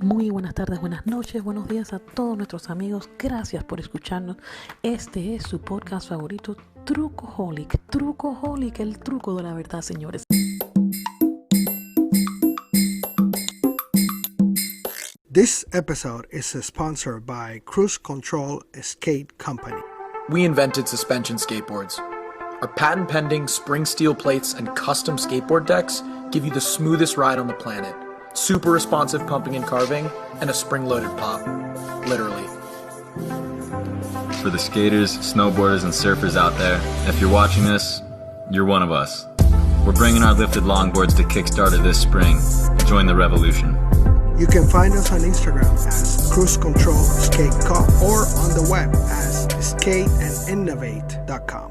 Muy buenas tardes, buenas noches, buenos días a todos nuestros amigos. Gracias por escucharnos. Este es su podcast favorito, Trukoholic. Trukoholic, el truco de la verdad, señores. This episode is sponsored by Cruz Control Skate Co. We invented suspension skateboards. Our patent-pending spring steel plates and custom skateboard decks give you the smoothest ride on the planet. Super responsive pumping and carving, and a spring-loaded pop. Literally. For the skaters, snowboarders, and surfers out there, if you're watching this, you're one of us. We're bringing our lifted longboards to Kickstarter this spring. Join the revolution. You can find us on Instagram as Cruz Control Skate Co. or on the web as skateandinnovate.com.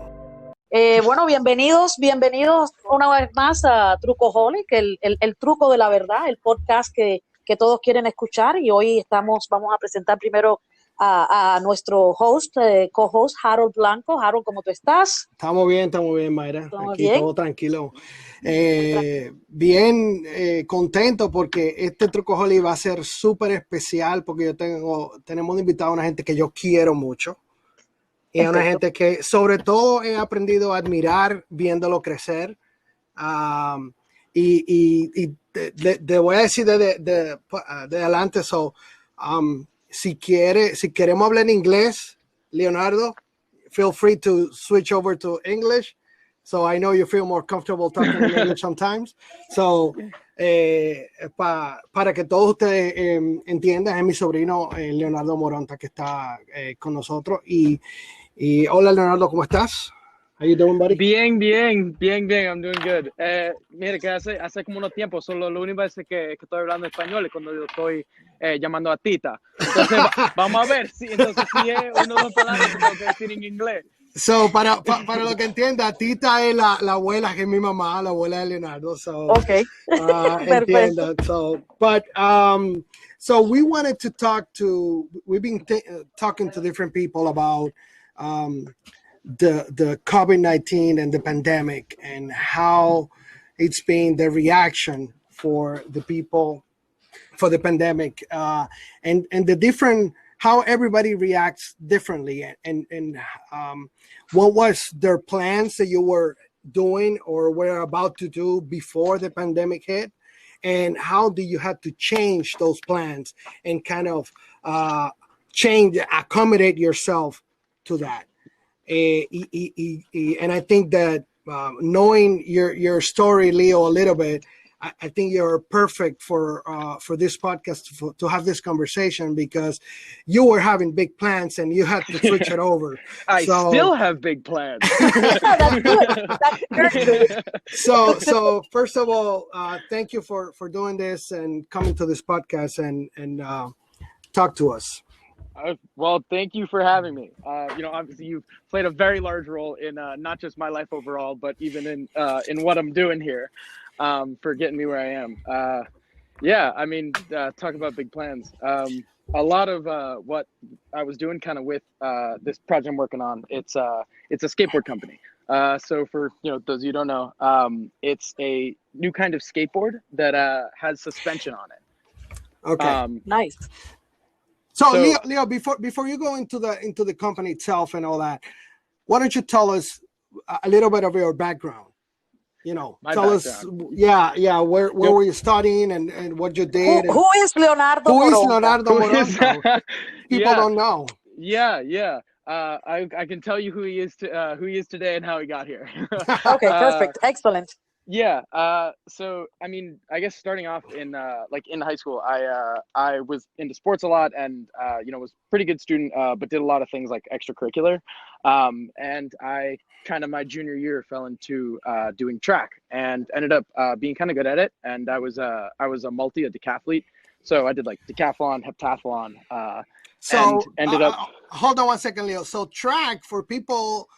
Bueno, bienvenidos una vez más a Trukoholic, el truco de la verdad, el podcast que todos quieren escuchar. Y hoy vamos a presentar primero a nuestro host, co-host, Harold Blanco. Harold, ¿cómo tú estás? Estamos bien, Mayra. Aquí bien? todo tranquilo. Bien contento porque este Trukoholic va a ser súper especial porque tenemos invitado a una gente que yo quiero mucho. Y a una gente que sobre todo he aprendido a admirar viéndolo crecer. Te voy a decir de adelante, si queremos hablar en inglés, Leonardo, feel free to switch over to English. So I know you feel more comfortable talking in English sometimes. So para que todos ustedes entiendan, es mi sobrino Leonardo Moronta que está con nosotros. Y hola Leonardo, ¿cómo estás? How you doing, buddy? Bien, I'm doing good. Mire, que hace como unos tiempos, solo lo único es que estoy hablando español es cuando yo estoy llamando a Tita. Entonces, vamos a ver si es uno de los palabras que tengo que decir en inglés. So, para lo que entienda, Tita es la abuela, que es mi mamá, la abuela de Leonardo. So, okay. Entienda. So we wanted to we've been talking to different people about the COVID-19 and the pandemic and how it's been the reaction for the people for the pandemic and the different how everybody reacts differently and what was their plans that you were doing or were about to do before the pandemic hit, and how do you have to change those plans and kind of accommodate yourself to that. And I think that knowing your story, Leo, a little bit, I think you're perfect for this podcast to have this conversation because you were having big plans and you had to switch it over. I still have big plans. That's good. So first of all, thank you for doing this and coming to this podcast and talk to us. Well, thank you for having me. Obviously you've played a very large role in not just my life overall, but even in what I'm doing here. For getting me where I am. Talk about big plans. A lot of what I was doing kind of with this project I'm working on, it's a skateboard company. So for those of you who don't know, it's a new kind of skateboard that has suspension on it. Okay. Nice. So Leo, before you go into the company itself and all that, why don't you tell us a little bit of your background? Tell us, where were you studying and what you did? Who is Leonardo Moronta? Who is Leonardo Moronta? People don't know. Yeah. I can tell you who he is today and how he got here. Okay, perfect, excellent. Yeah. So I mean, I guess starting off in high school, I was into sports a lot and was a pretty good student, but did a lot of things like extracurricular. And I kind of my junior year fell into doing track and ended up being kind of good at it. And I was a decathlete. So I did like decathlon, heptathlon, and ended up. Hold on one second, Leo. So track, for people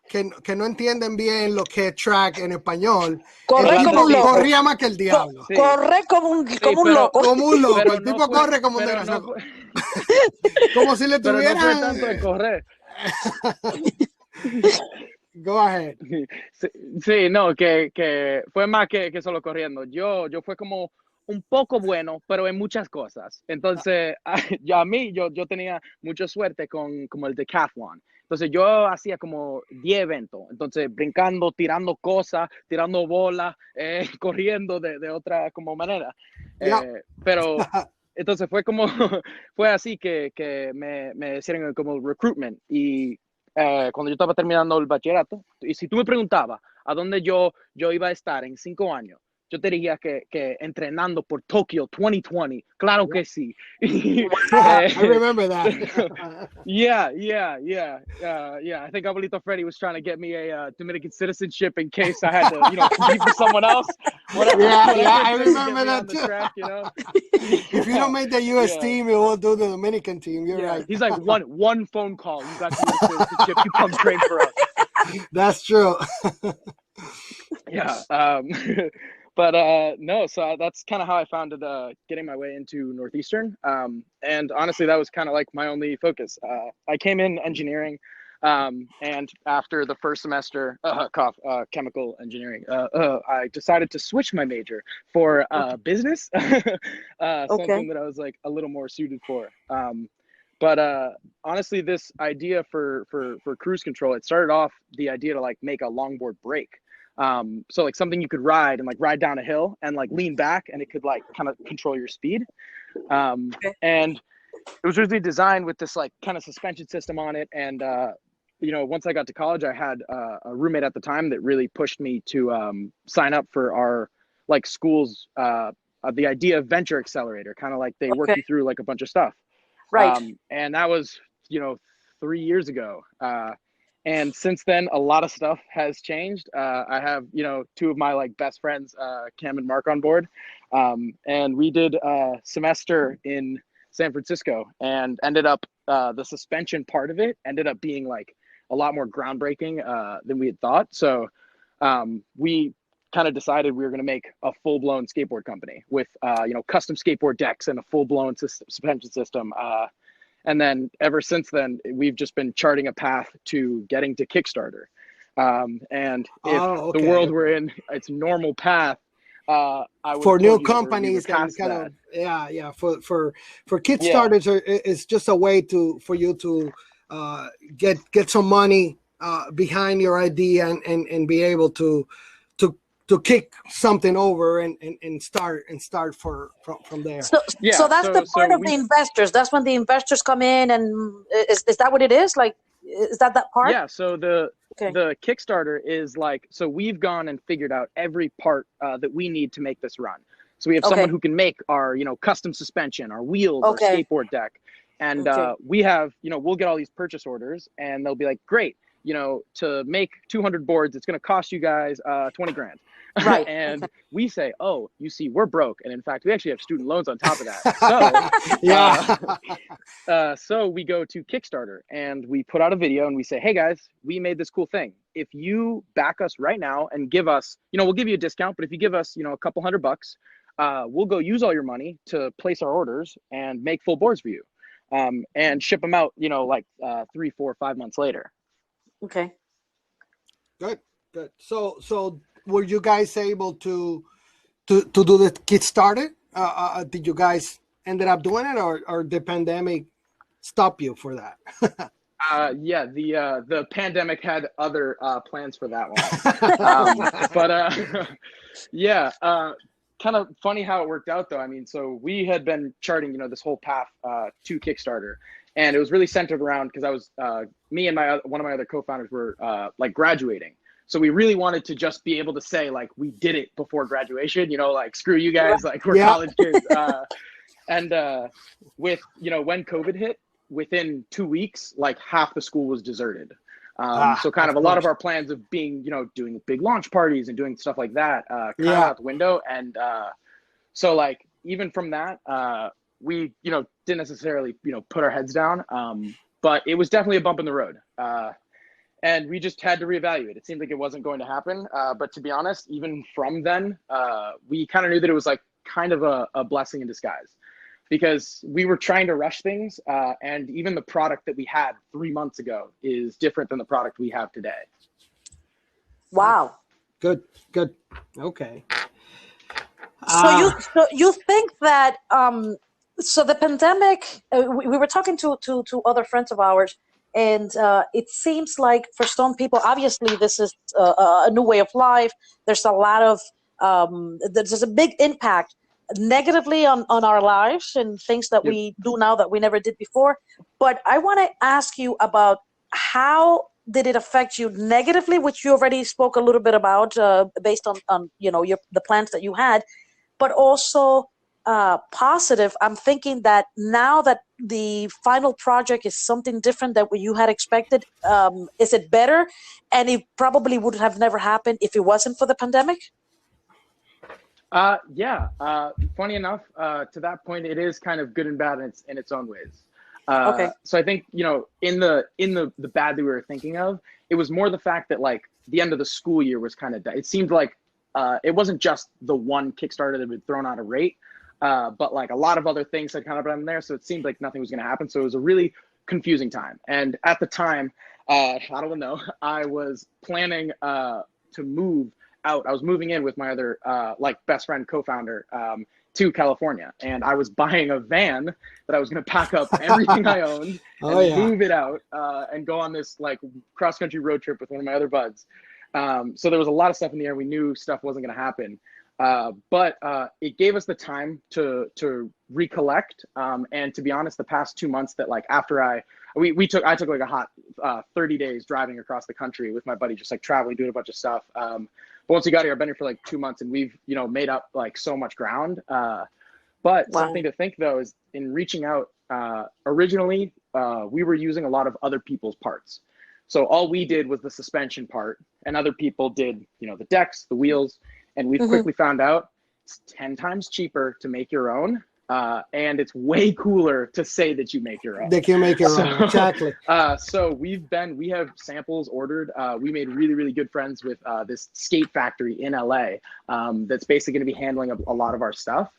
que no entienden bien lo que es track en español, Corre como un loco. Corría más que el diablo. Sí. Corre como un loco. Como un loco. Pero el tipo corre como un desgraciado. Como si le tuvieran. Pero no fue tanto de correr. Go ahead. Sí, no, que fue más que solo corriendo. Yo fue como un poco bueno, pero en muchas cosas. Entonces, yo tenía mucha suerte con como el decathlon. Entonces, yo hacía como 10 eventos. Entonces, brincando, tirando cosas, tirando bolas, corriendo de otra como manera. Pero, entonces fue como, fue así que me hicieron como recruitment. Y cuando yo estaba terminando el bachillerato, y si tú me preguntabas a dónde yo iba a estar en 5 años, yo te diría que entrenando por Tokyo 2020. Claro que sí. I remember that. Yeah. I think Abuelito Freddy was trying to get me a Dominican citizenship in case I had to, compete for someone else. I remember that too. Track, If you don't make the U.S. team, you will do the Dominican team. You're right. He's like one phone call. You got the U.S. citizenship. You come train for us. That's true. Yeah. But no, so that's kind of how I found it, getting my way into Northeastern. And honestly, that was kind of like my only focus. I came in engineering, and after the first semester, chemical engineering, I decided to switch my major for business, something that I was like a little more suited for. But honestly, this idea for cruise control, it started off the idea to like make a longboard brake. So like something you could ride and like ride down a hill and like lean back and it could like kind of control your speed. And it was originally designed with this like kind of suspension system on it. And, once I got to college, I had a roommate at the time that really pushed me to sign up for our like school's the idea of venture accelerator, kind of like they work you through like a bunch of stuff. Right. And that was, 3 years ago. And since then, a lot of stuff has changed. I have, two of my like best friends, Cam and Mark, on board. And we did a semester in San Francisco and ended up the suspension part of it ended up being like a lot more groundbreaking than we had thought. So we kind of decided we were going to make a full-blown skateboard company with, custom skateboard decks and a full-blown suspension system. And then ever since then, we've just been charting a path to getting to Kickstarter. And if the world we're in, its normal path, I would for new companies and kind of for Kickstarters, it's just a way for you to get some money behind your idea and be able to kick something over and start from there. So that's the part of the investors. That's when the investors come in, and is that what it is? Like, is that part? Yeah. So the Kickstarter is like, so we've gone and figured out every part that we need to make this run. So we have someone who can make our, custom suspension, our wheels, our skateboard deck. And we have, we'll get all these purchase orders and they'll be like, great, to make 200 boards, it's going to cost you guys $20,000. Right. And we say, oh, you see, we're broke. And in fact, we actually have student loans on top of that. So, so we go to Kickstarter and we put out a video and we say, hey guys, we made this cool thing. If you back us right now and give us, we'll give you a discount, but if you give us, a couple $100, we'll go use all your money to place our orders and make full boards for you. And ship them out, 3, 4, 5 months later. Okay. Good. So were you guys able to do the Kickstarter? Did you guys ended up doing it, or the pandemic stopped you for that? Yeah, the pandemic had other plans for that one. Kind of funny how it worked out though. I mean, so we had been charting, this whole path to Kickstarter, and it was really centered around because I was me and one of my other co-founders were like graduating. So we really wanted to just be able to say like we did it before graduation, like screw you guys, like we're college kids. And with when COVID hit, within 2 weeks, like half the school was deserted. So kind of a lot of our plans of being, doing big launch parties and doing stuff like that kind of out the window. And so like even from that, we didn't necessarily put our heads down, but it was definitely a bump in the road. And we just had to reevaluate. It seemed like it wasn't going to happen. But to be honest, even from then, we kind of knew that it was like kind of a blessing in disguise, because we were trying to rush things. And even the product that we had 3 months ago is different than the product we have today. Wow. Good. Okay. So you think that so the pandemic? We were talking to other friends of ours, and it seems like for some people, obviously, this is a new way of life. There's a lot of there's a big impact negatively on our lives and things that Yep. we do now that we never did before. But I want to ask you about how did it affect you negatively, which you already spoke a little bit about based on the plans that you had, but also positive. I'm thinking that now that the final project is something different than what you had expected, is it better? And it probably would have never happened if it wasn't for the pandemic. Yeah. Funny enough, to that point, it is kind of good and bad in its own ways. Okay. So I think, in the bad that we were thinking of, it was more the fact that like the end of the school year was kind of, it seemed like it wasn't just the one Kickstarter that had been thrown out of rate, but like a lot of other things had kind of been there. So it seemed like nothing was going to happen. So it was a really confusing time. And at the time, I don't know, I was planning to move out. I was moving in with my other best friend, co-founder, to California, and I was buying a van that I was going to pack up everything I owned and move it out and go on this like cross-country road trip with one of my other buds. So there was a lot of stuff in the air. We knew stuff wasn't going to happen, but it gave us the time to recollect. And to be honest, the past 2 months that like after I took like a hot 30 days driving across the country with my buddy, just like traveling, doing a bunch of stuff. But once we got here, I've been here for like 2 months, and we've made up like so much ground. But something to think though is in reaching out. Originally, we were using a lot of other people's parts. So all we did was the suspension part, and other people did, the decks, the wheels, and we've quickly found out it's 10 times cheaper to make your own, and it's way cooler to say that you make your own. They can make your own, exactly. So we have samples ordered. We made really, really good friends with this skate factory in LA that's basically going to be handling a lot of our stuff.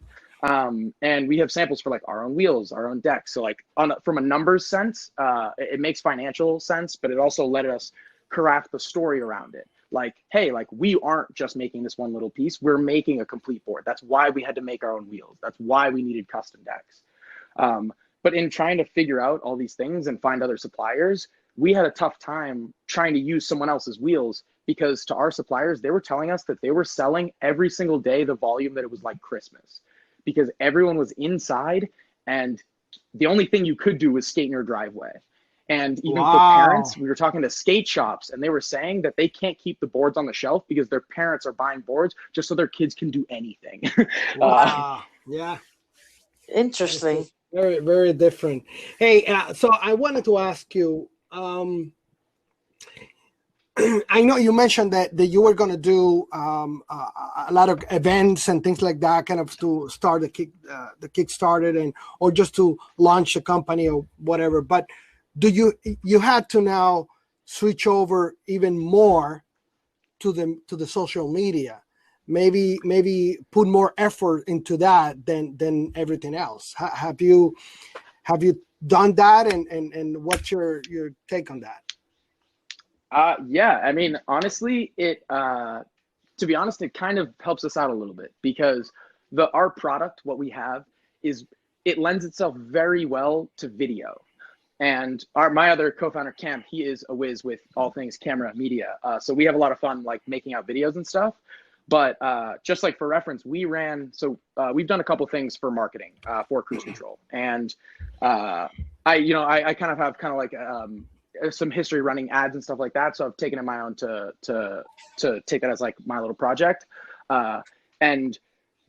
And we have samples for like our own wheels, our own decks. So like from a numbers sense, it makes financial sense, but it also let us craft the story around it. Like, hey, like we aren't just making this one little piece, we're making a complete board. That's why we had to make our own wheels. That's why we needed custom decks. But in trying to figure out all these things and find other suppliers, we had a tough time trying to use someone else's wheels, because to our suppliers, they were telling us that they were selling every single day the volume that it was like Christmas, because everyone was inside and the only thing you could do was skate in your driveway. And even for parents, we were talking to skate shops, and they were saying that they can't keep the boards on the shelf because their parents are buying boards just so their kids can do anything. Wow. Yeah. Interesting. Very, very different. Hey, so I wanted to ask you, I know you mentioned that you were going to do a lot of events and things like that, kind of to start the Kickstarter or just to launch a company or whatever. But you had to now switch over even more to the social media, maybe put more effort into that than everything else. Have you done that, and what's your take on that? Yeah, I mean, honestly, to be honest, it kind of helps us out a little bit, because our product, what we have, it lends itself very well to video. And my other co-founder, Cam, he is a whiz with all things camera media. So we have a lot of fun like making out videos and stuff. But just like for reference, we've done a couple things for marketing for Cruz Control. And I kind of have like some history running ads and stuff like that. So I've taken it my own to take that as like my little project. And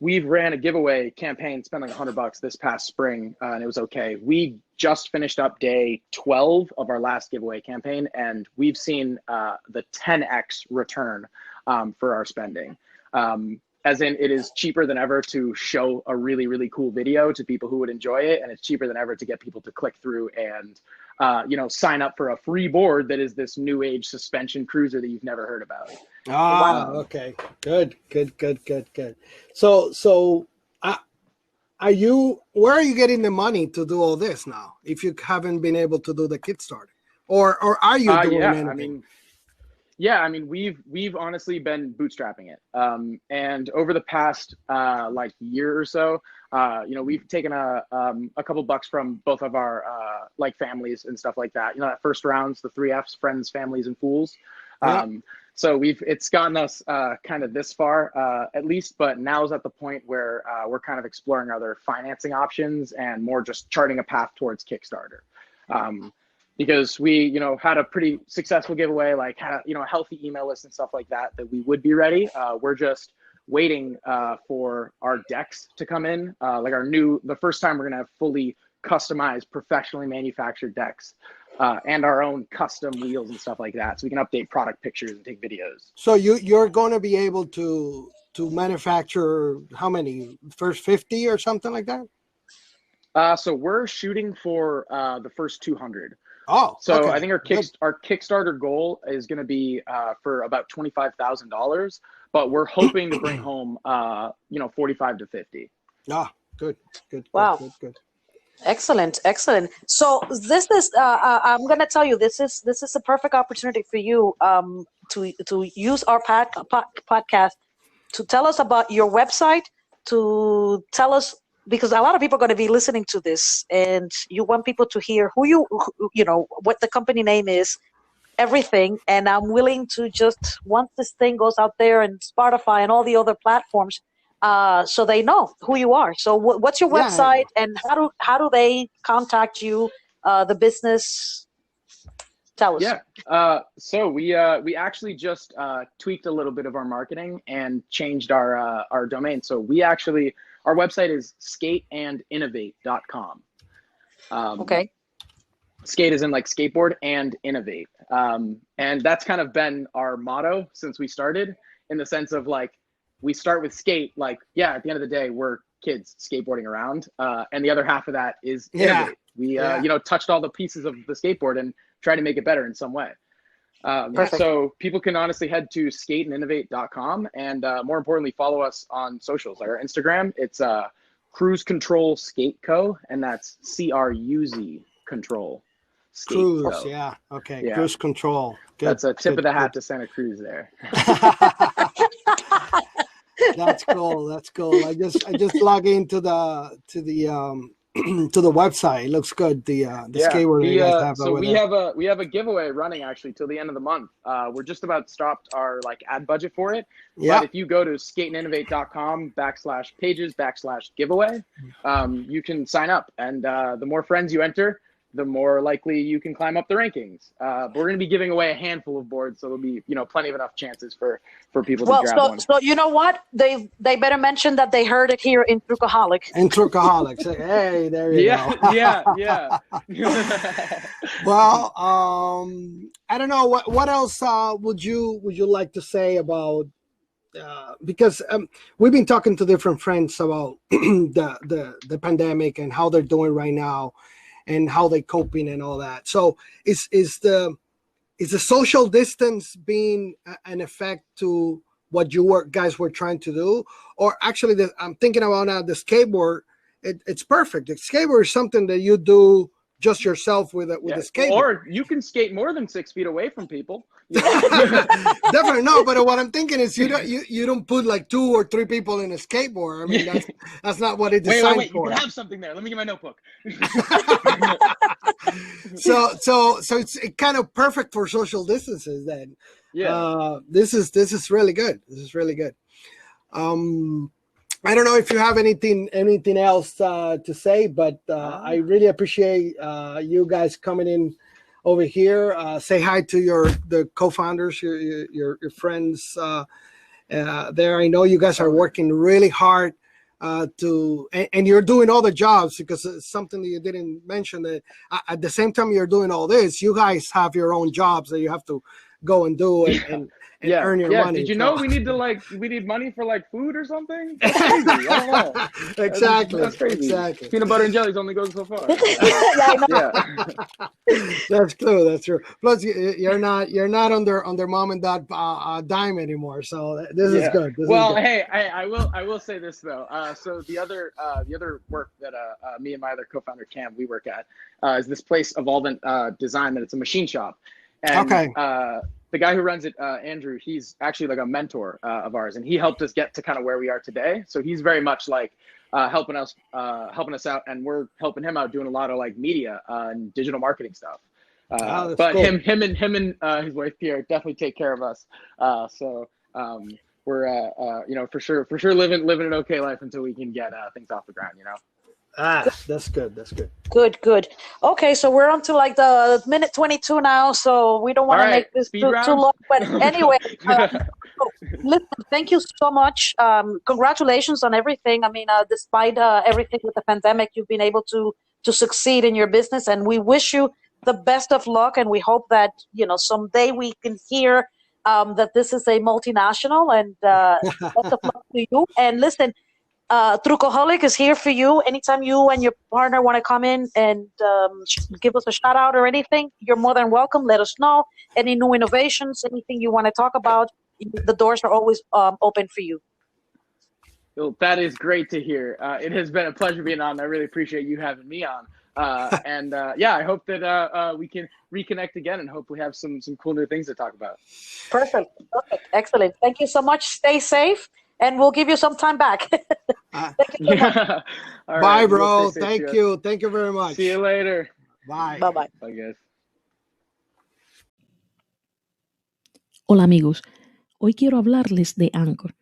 we've ran a giveaway campaign, spent like $100 this past spring, and it was okay. We just finished up day 12 of our last giveaway campaign, and we've seen the 10x return for our spending. As in, it is cheaper than ever to show a really, really cool video to people who would enjoy it, and it's cheaper than ever to get people to click through and sign up for a free board that is this new age suspension cruiser that you've never heard about. Okay, good. So where are you getting the money to do all this now, if you haven't been able to do the Kickstarter, or are you doing anything? I mean, Yeah, I mean, we've honestly been bootstrapping it, and over the past like year or so, we've taken a couple bucks from both of our like families and stuff like that. That first rounds, the 3Fs, friends, families, and fools. Yeah. So it's gotten us kind of this far, at least, but now is at the point where we're kind of exploring other financing options and more just charting a path towards Kickstarter. Because we, had a pretty successful giveaway, like had a healthy email list and stuff like that we would be ready. We're just waiting for our decks to come in. Like the first time we're gonna have fully customized, professionally manufactured decks and our own custom wheels and stuff like that, so we can update product pictures and take videos. So you're going to be able to manufacture how many? First 50 or something like that? So we're shooting for the first 200. Oh, so okay. I think our Kickstarter goal is going to be for about $25,000, but we're hoping to bring home 45 to 50. Ah, good. Wow. Good. Excellent. So this is I'm going to tell you, this is a perfect opportunity for you to use our podcast to tell us about your website, to tell us, because a lot of people are going to be listening to this, and you want people to hear what the company name is, everything. And I'm willing to just, once this thing goes out there and Spotify and all the other platforms, so they know who you are. So what's your website, and how do they contact you, the business? Tell us. Yeah. So we actually just tweaked a little bit of our marketing and changed our domain. So our website is skateandinnovate.com. Okay. Skate is in like skateboard and innovate. And that's kind of been our motto since we started, in the sense of like, we start with skate, like, at the end of the day, we're kids skateboarding around. And the other half of that is innovate. We, touched all the pieces of the skateboard and try to make it better in some way. So people can honestly head to skateandinnovate.com, and more importantly, follow us on socials. Like our Instagram, it's Cruz Control Skate Co, and that's CRUZ Control Skate Cruz, Co. yeah. Okay, yeah. Cruz Control. Good, that's a tip of the hat to Santa Cruz there. That's cool. I just log into the to the website. It looks good. The skateboard you guys have. So we have a giveaway running actually till the end of the month. We're just about stopped our ad budget for it. Yeah. But if you go to skateandinnovate.com/pages/giveaway, you can sign up, and the more friends you enter, the more likely you can climb up the rankings. But we're going to be giving away a handful of boards, so there'll be plenty of enough chances for people to grab one. So you know what? They better mention that they heard it here in Trukoholic. In Trukoholic. So, hey, there you go. Yeah. Well, I don't know what else would you like to say about because we've been talking to different friends about the pandemic and how they're doing right now, and how they coping and all that. So is the social distance being an effect to what you guys were trying to do? Or actually, I'm thinking about now the skateboard. It's perfect. The skateboard is something that you do just yourself with a skateboard. Or you can skate more than 6 feet away from people. Definitely no. But what I'm thinking is you don't put like 2 or 3 people in a skateboard. I mean that's not what it's designed wait. for. You can have something there. Let me get my notebook. So it's kind of perfect for social distances then. Yeah. This is really good. I don't know if you have anything else to say, but I really appreciate you guys coming in over here. Say hi to the co-founders, your friends there. I know you guys are working really hard and you're doing all the jobs, because it's something that you didn't mention, that at the same time you're doing all this, you guys have your own jobs that you have to go and do and earn your money. Did you know we need money for like food or something? That's crazy. I don't know. Exactly. That's crazy. Exactly. Peanut butter and jellies only goes so far. That's true. That's true. Plus, you're not under mom and dad dime anymore. So this is good. Hey, I will say this though. So the other work that me and my other co-founder Cam we work at is this place Evolvent Design, that it's a machine shop. And, the guy who runs it, Andrew, he's actually like a mentor of ours, and he helped us get to kind of where we are today. So he's very much like helping us out, and we're helping him out doing a lot of like media and digital marketing stuff. But cool. him and his wife Pierre definitely take care of us. We're for sure living an okay life until we can get things off the ground. That's good. Good. Okay, so we're on to like the minute 22 now, so we don't want to make this too long. But anyway, listen, thank you so much. Congratulations on everything. I mean, despite everything with the pandemic, you've been able to succeed in your business, and we wish you the best of luck. And we hope that someday we can hear that this is a multinational. And best of luck to you. And listen. Trukoholic is here for you. Anytime you and your partner want to come in and give us a shout out or anything, you're more than welcome. Let us know. Any new innovations, anything you want to talk about, the doors are always open for you. Well, that is great to hear. It has been a pleasure being on. I really appreciate you having me on. I hope that we can reconnect again and hopefully have some cool new things to talk about. Perfect. Excellent. Thank you so much. Stay safe. And we'll give you some time back. Thank you so much. Bye, right, bro. Thank you. Thank you very much. See you later. Bye. Bye-bye. Bye, guys. Hola, amigos. Hoy quiero hablarles de Anchor.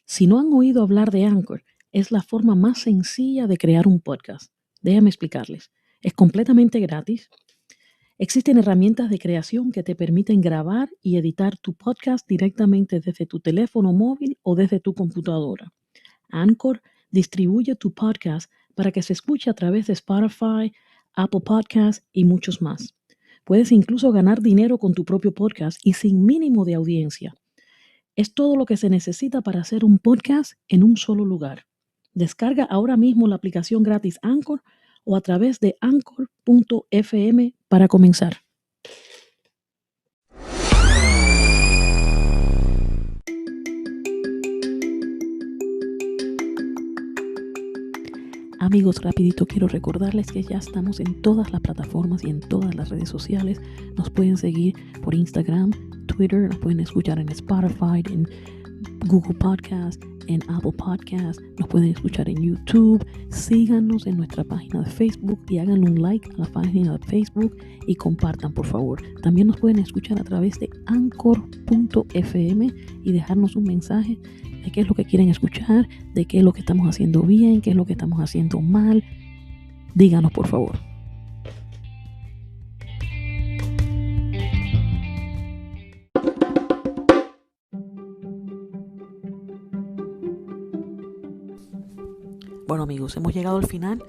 Si no han oído hablar de Anchor, es la forma más sencilla de crear un podcast. Déjame explicarles. Es completamente gratis. Existen herramientas de creación que te permiten grabar y editar tu podcast directamente desde tu teléfono móvil o desde tu computadora. Anchor distribuye tu podcast para que se escuche a través de Spotify, Apple Podcasts y muchos más. Puedes incluso ganar dinero con tu propio podcast y sin mínimo de audiencia. Es todo lo que se necesita para hacer un podcast en un solo lugar. Descarga ahora mismo la aplicación gratis Anchor o a través de anchor.fm para comenzar. Amigos, rapidito quiero recordarles que ya estamos en todas las plataformas y en todas las redes sociales. Nos pueden seguir por Instagram, Twitter, nos pueden escuchar en Spotify, en Google Podcast, en Apple Podcast, nos pueden escuchar en YouTube. Síganos en nuestra página de Facebook y hagan un like a la página de Facebook y compartan, por favor. También nos pueden escuchar a través de anchor.fm y dejarnos un mensaje de qué es lo que quieren escuchar, de qué es lo que estamos haciendo bien, qué es lo que estamos haciendo mal. Díganos, por favor. Bueno, amigos, hemos llegado al final.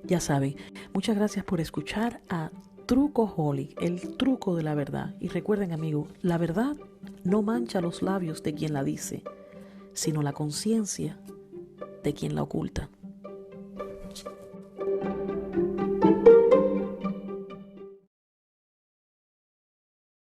Ya saben, muchas gracias por escuchar a Trukoholic, el truco de la verdad. Y recuerden, amigos, la verdad no mancha los labios de quien la dice, sino la conciencia de quien la oculta.